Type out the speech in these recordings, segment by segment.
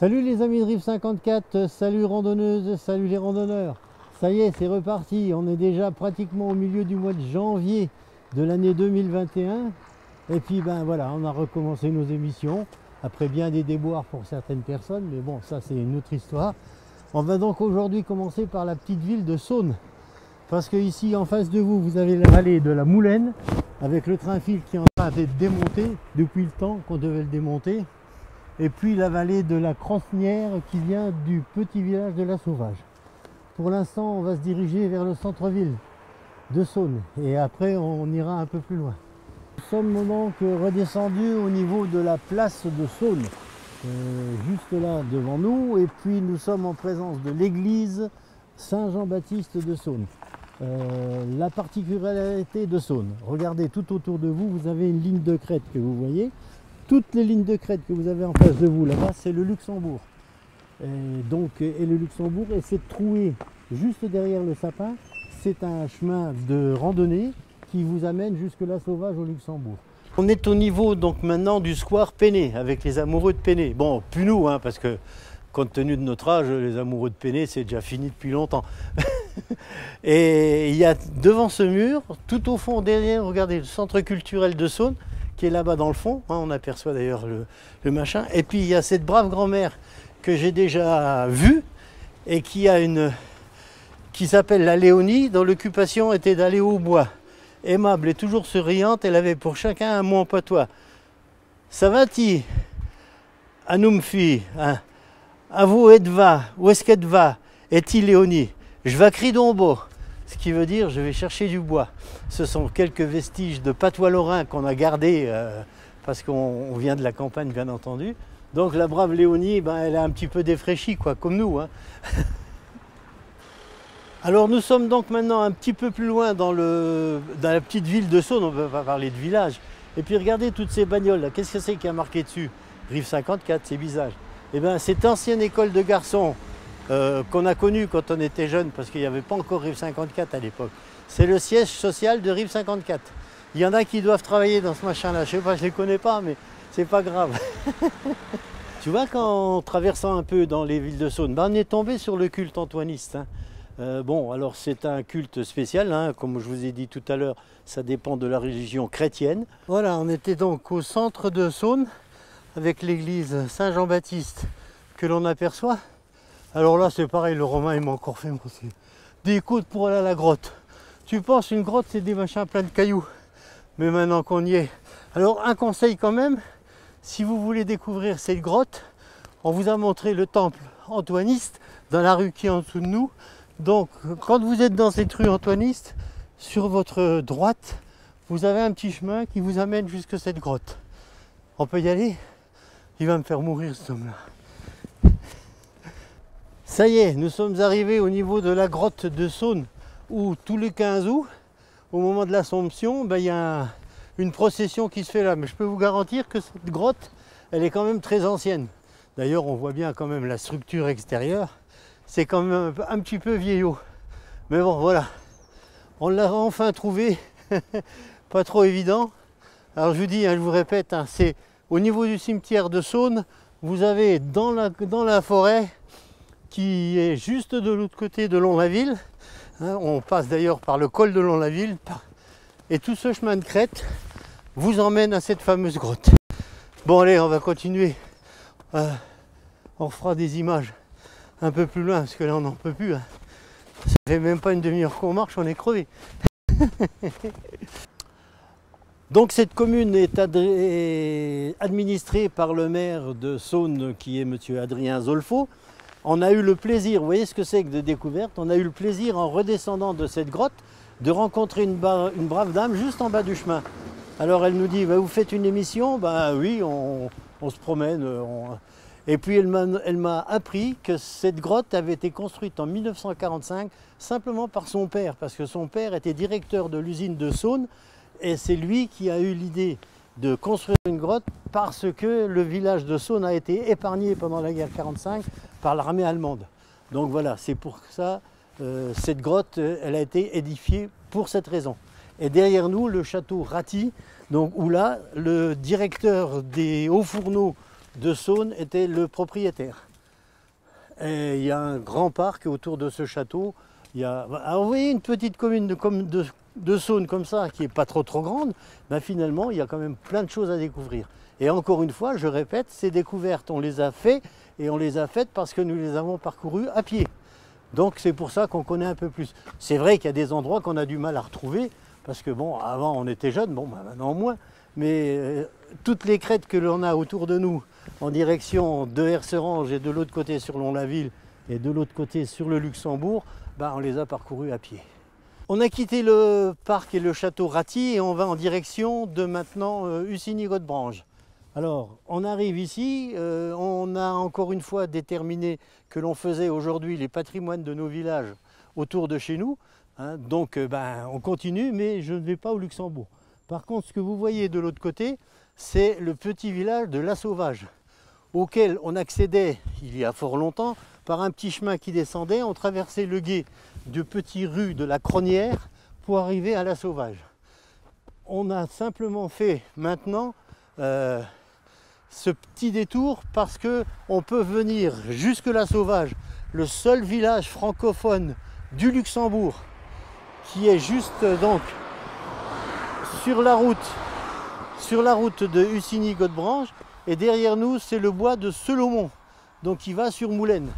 Salut les amis de Rive 54, salut randonneuses, salut les randonneurs. Ça y est, c'est reparti, on est déjà pratiquement au milieu du mois de janvier de l'année 2021. Et puis ben voilà, on a recommencé nos émissions, après bien des déboires pour certaines personnes, mais bon, ça c'est une autre histoire. On va donc aujourd'hui commencer par la petite ville de Saône. Parce que ici en face de vous, vous avez la vallée de la Moulaine, avec le train-fil qui est en train d'être démonté depuis le temps qu'on devait le démonter. Et puis la vallée de la Crosnière qui vient du petit village de la Sauvage. Pour l'instant, on va se diriger vers le centre-ville de Saône et après on ira un peu plus loin. Nous sommes donc redescendus au niveau de la place de Saône, juste là devant nous, et puis nous sommes en présence de l'église Saint-Jean-Baptiste de Saône. La particularité de Saône, regardez tout autour de vous, vous avez une ligne de crête que vous voyez. Toutes les lignes de crête que vous avez en face de vous là-bas, c'est le Luxembourg. Et le Luxembourg, et cette trouée juste derrière le sapin, c'est un chemin de randonnée qui vous amène jusque la Sauvage au Luxembourg. On est au niveau donc maintenant du square Péné, avec les amoureux de Péné. Bon, plus nous, hein, parce que compte tenu de notre âge, les amoureux de Péné, c'est déjà fini depuis longtemps. Et il y a devant ce mur, tout au fond derrière, regardez, le centre culturel de Saône, qui est là-bas dans le fond, hein, on aperçoit d'ailleurs le machin. Et puis il y a cette brave grand-mère que j'ai déjà vue et qui s'appelle la Léonie, dont l'occupation était d'aller au bois. Aimable et toujours souriante, elle avait pour chacun un mot en patois. Ça va-t-il? Anoumfi, hein? À vous Edva, où est-ce qu'elle va? Est-il Léonie? Je vais crier d'ombo. Ce qui veut dire je vais chercher du bois. Ce sont quelques vestiges de patois lorrain qu'on a gardés parce qu'on vient de la campagne bien entendu. Donc la brave Léonie, ben, elle est un petit peu défraîchie quoi, comme nous. Hein. Alors nous sommes donc maintenant un petit peu plus loin dans la petite ville de Saône, on ne peut pas parler de village. Et puis regardez toutes ces bagnoles là, qu'est-ce que c'est qui a marqué dessus? Rive 54, c'est bizarre. Et bien cette ancienne école de garçons qu'on a connu quand on était jeune, parce qu'il n'y avait pas encore Rive 54 à l'époque. C'est le siège social de Rive 54. Il y en a qui doivent travailler dans ce machin-là. Je sais pas, je les connais pas, mais c'est pas grave. Tu vois, qu'en traversant un peu dans les villes de Saône, ben on est tombé sur le culte antoiniste. Hein. Bon, alors c'est un culte spécial, hein, comme je vous ai dit tout à l'heure, ça dépend de la religion chrétienne. Voilà, on était donc au centre de Saône, avec l'église Saint-Jean-Baptiste que l'on aperçoit. Alors là, c'est pareil, le Romain, il m'a encore fait des côtes pour aller à la grotte. Tu penses, une grotte, c'est des machins pleins de cailloux. Mais maintenant qu'on y est. Alors, un conseil quand même, si vous voulez découvrir cette grotte, on vous a montré le temple antoiniste dans la rue qui est en dessous de nous. Donc, quand vous êtes dans cette rue antoiniste, sur votre droite, vous avez un petit chemin qui vous amène jusque cette grotte. On peut y aller? Il va me faire mourir, cet homme-là. Ça y est, nous sommes arrivés au niveau de la grotte de Saône, où tous les 15 août, au moment de l'Assomption, ben, il y a une procession qui se fait là. Mais je peux vous garantir que cette grotte, elle est quand même très ancienne. D'ailleurs, on voit bien quand même la structure extérieure. C'est quand même un petit peu vieillot. Mais bon, voilà. On l'a enfin trouvé. Pas trop évident. Alors je vous dis, hein, je vous répète, hein, c'est au niveau du cimetière de Saône, vous avez dans la forêt, qui est juste de l'autre côté de Lons-la-Ville. Hein, on passe d'ailleurs par le col de Lons-la-Ville. Et tout ce chemin de crête vous emmène à cette fameuse grotte. Bon allez, on va continuer. On fera des images un peu plus loin, parce que là on n'en peut plus. Hein. Ça fait même pas une demi-heure qu'on marche, on est crevé. Donc cette commune est administrée par le maire de Saône, qui est monsieur Adrien Zolfo. On a eu le plaisir, vous voyez ce que c'est que de découverte, on a eu le plaisir en redescendant de cette grotte de rencontrer une brave dame juste en bas du chemin. Alors elle nous dit, bah, vous faites une émission? Ben oui, on se promène. Et puis elle m'a appris que cette grotte avait été construite en 1945 simplement par son père, parce que son père était directeur de l'usine de Saône et c'est lui qui a eu l'idée de construire une grotte parce que le village de Saône a été épargné pendant la guerre 45 par l'armée allemande. Donc voilà, c'est pour ça, cette grotte, elle a été édifiée pour cette raison. Et derrière nous, le château Ratti, donc, où là, le directeur des hauts fourneaux de Saône était le propriétaire. Et il y a un grand parc autour de ce château. Alors vous voyez une petite commune de Saône comme ça, qui n'est pas trop grande, ben finalement il y a quand même plein de choses à découvrir. Et encore une fois, je répète, ces découvertes, on les a faites, et on les a faites parce que nous les avons parcourues à pied. Donc c'est pour ça qu'on connaît un peu plus. C'est vrai qu'il y a des endroits qu'on a du mal à retrouver, parce que bon, avant on était jeunes, bon ben maintenant moins, mais toutes les crêtes que l'on a autour de nous, en direction de Herserange et de l'autre côté sur Lons-la-Ville et de l'autre côté sur le Luxembourg, ben on les a parcourus à pied. On a quitté le parc et le château Raty et on va en direction de maintenant Hussigny-Godebranche. Alors, on arrive ici, on a encore une fois déterminé que l'on faisait aujourd'hui les patrimoines de nos villages autour de chez nous. Hein, donc, on continue, mais je ne vais pas au Luxembourg. Par contre, ce que vous voyez de l'autre côté, c'est le petit village de La Sauvage, auquel on accédait il y a fort longtemps par un petit chemin qui descendait. On traversait le gué de petites rues de la Cronière pour arriver à La Sauvage. On a simplement fait maintenant ce petit détour parce qu'on peut venir jusque La Sauvage, le seul village francophone du Luxembourg, qui est juste donc sur la route de Hussigny-Godebranche, et derrière nous c'est le bois de Selomont, donc qui va sur Moulaine.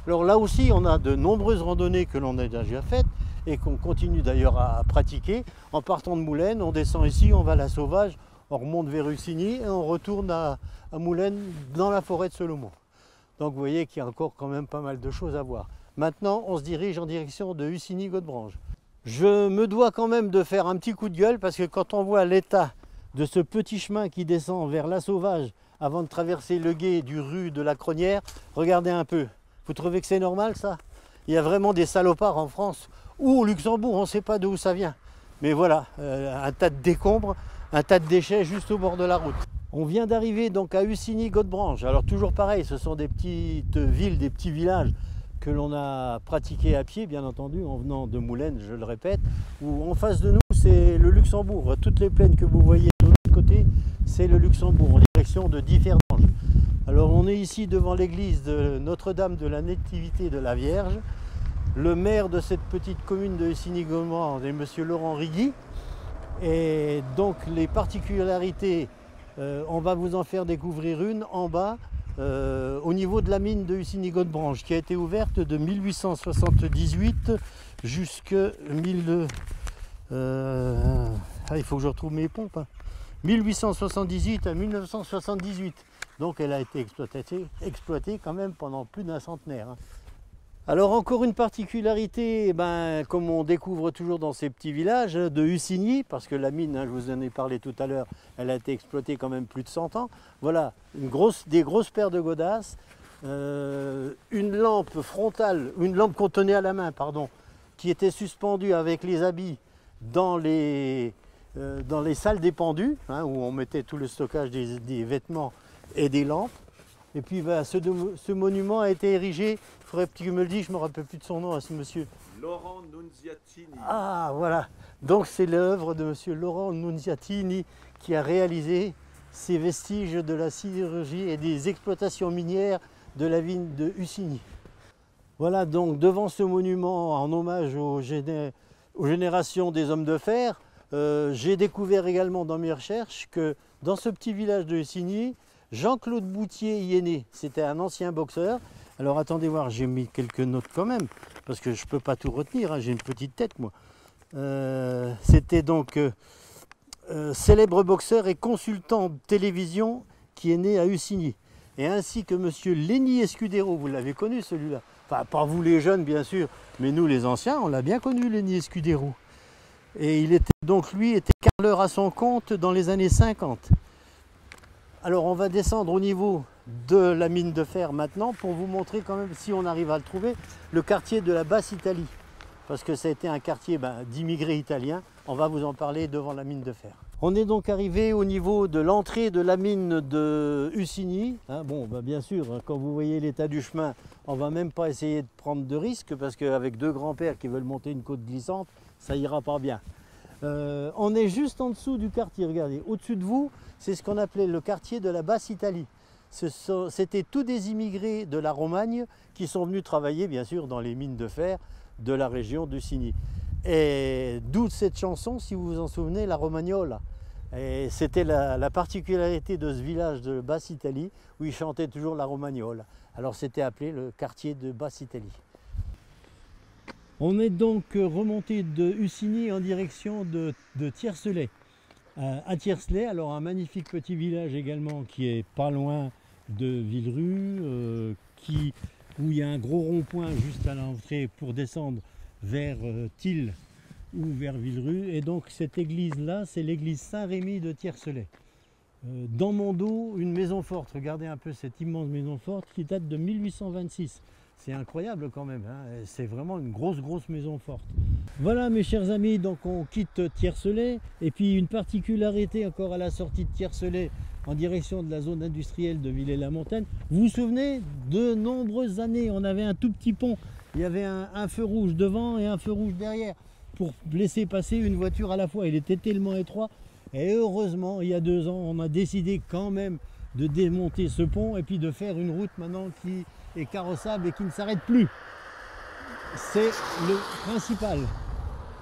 Alors là aussi on a de nombreuses randonnées que l'on a déjà faites et qu'on continue d'ailleurs à pratiquer. En partant de Moulaine, on descend ici, on va à La Sauvage, on remonte vers Hussigny et on retourne à Moulaine dans la forêt de Selomont. Donc vous voyez qu'il y a encore quand même pas mal de choses à voir. Maintenant on se dirige en direction de Hussigny-Godebranche. Je me dois quand même de faire un petit coup de gueule parce que quand on voit l'état de ce petit chemin qui descend vers La Sauvage avant de traverser le gué du rue de la Cronière, regardez un peu. Vous trouvez que c'est normal ça? Il y a vraiment des salopards en France ou au Luxembourg, on ne sait pas d'où ça vient. Mais voilà, un tas de décombres, un tas de déchets juste au bord de la route. On vient d'arriver donc à Hussigny-Godebranche. Alors toujours pareil, ce sont des petites villes, des petits villages que l'on a pratiqués à pied, bien entendu, en venant de Moulaine, je le répète, où en face de nous, c'est le Luxembourg. Toutes les plaines que vous voyez de l'autre côté, c'est le Luxembourg, en direction de Differdange. Alors on est ici devant l'église de Notre-Dame de la Nativité de la Vierge. Le maire de cette petite commune de Hussigny-Godebranche est M. Laurent Rigui. Et donc les particularités, on va vous en faire découvrir une en bas, au niveau de la mine de Hussigny-Godebranche, qui a été ouverte de 1878 jusqu'à il faut que je retrouve mes pompes. 1878 à 1978. Donc elle a été exploitée quand même pendant plus d'un centenaire. Alors encore une particularité, comme on découvre toujours dans ces petits villages de Hussigny, parce que la mine, je vous en ai parlé tout à l'heure, elle a été exploitée quand même plus de 100 ans. Voilà, des grosses paires de godasses, une lampe frontale, une lampe qu'on tenait à la main, pardon, qui était suspendue avec les habits dans les salles des pendus, où on mettait tout le stockage des vêtements et des lampes. Et puis ce monument a été érigé, il faudrait que tu me le dises, je ne me rappelle plus de son nom à ce monsieur. Laurent Nunziatini. Ah voilà, donc c'est l'œuvre de monsieur Laurent Nunziatini qui a réalisé ces vestiges de la sidérurgie et des exploitations minières de la ville de Hussigny. Voilà donc devant ce monument en hommage aux générations des hommes de fer, j'ai découvert également dans mes recherches que dans ce petit village de Hussigny, Jean-Claude Boutier y est né, c'était un ancien boxeur. Alors attendez voir, j'ai mis quelques notes quand même, parce que je ne peux pas tout retenir, j'ai une petite tête moi. C'était donc célèbre boxeur et consultant de télévision qui est né à Hussigny. Et ainsi que monsieur Lenny Escudero, vous l'avez connu celui-là. Enfin, pas vous les jeunes bien sûr, mais nous les anciens, on l'a bien connu Lenny Escudero. Et il était donc, lui, était carreleur à son compte dans les années 50. Alors on va descendre au niveau de la mine de fer maintenant pour vous montrer quand même, si on arrive à le trouver, le quartier de la Basse-Italie. Parce que ça a été un quartier d'immigrés italiens. On va vous en parler devant la mine de fer. On est donc arrivé au niveau de l'entrée de la mine de Hussigny. Bien sûr, quand vous voyez l'état du chemin, on ne va même pas essayer de prendre de risques parce qu'avec deux grands-pères qui veulent monter une côte glissante, ça ira pas bien. On est juste en dessous du quartier, regardez. Au-dessus de vous, c'est ce qu'on appelait le quartier de la Basse-Italie. C'était tous des immigrés de la Romagne qui sont venus travailler bien sûr dans les mines de fer de la région du Signy. Et d'où cette chanson, si vous vous en souvenez, la Romagnola. Et c'était la particularité de ce village de Basse-Italie où ils chantaient toujours la Romagnola. Alors c'était appelé le quartier de Basse-Italie. On est donc remonté de Hussigny en direction de Tiercelet. À Tiercelet, alors un magnifique petit village également qui est pas loin de Villerue, où il y a un gros rond-point juste à l'entrée pour descendre vers Tille ou vers Villerue. Et donc cette église-là, c'est l'église Saint-Rémy de Tiercelet. Dans mon dos, une maison forte. Regardez un peu cette immense maison forte qui date de 1826. C'est incroyable quand même, hein. C'est vraiment une grosse maison forte. Voilà mes chers amis, donc on quitte Tiercelet. Et puis une particularité encore à la sortie de Tiercelet en direction de la zone industrielle de Villers-la-Montagne. Vous vous souvenez, de nombreuses années, on avait un tout petit pont. Il y avait un feu rouge devant et un feu rouge derrière pour laisser passer une voiture à la fois. Il était tellement étroit. Et heureusement, il y a 2 ans, on a décidé quand même de démonter ce pont et puis de faire une route maintenant qui est carrossable et qui ne s'arrête plus. C'est le principal.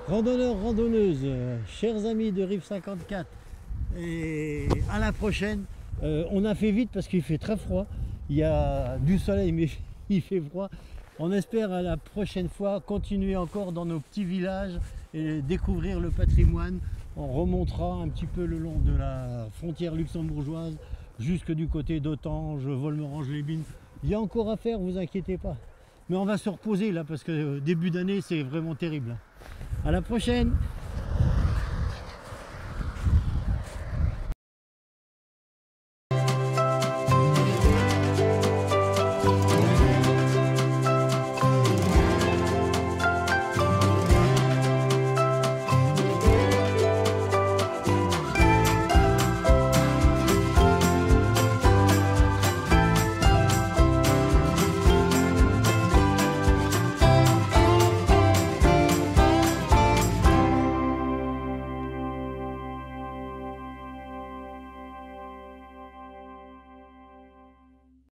Randonneurs, randonneuses, chers amis de Rive 54, et à la prochaine. On a fait vite parce qu'il fait très froid. Il y a du soleil mais il fait froid. On espère à la prochaine fois continuer encore dans nos petits villages et découvrir le patrimoine. On remontera un petit peu le long de la frontière luxembourgeoise jusque du côté d'Autange, Volmerange-les-Mines. Il y a encore à faire, vous inquiétez pas. Mais on va se reposer là parce que début d'année c'est vraiment terrible. À la prochaine!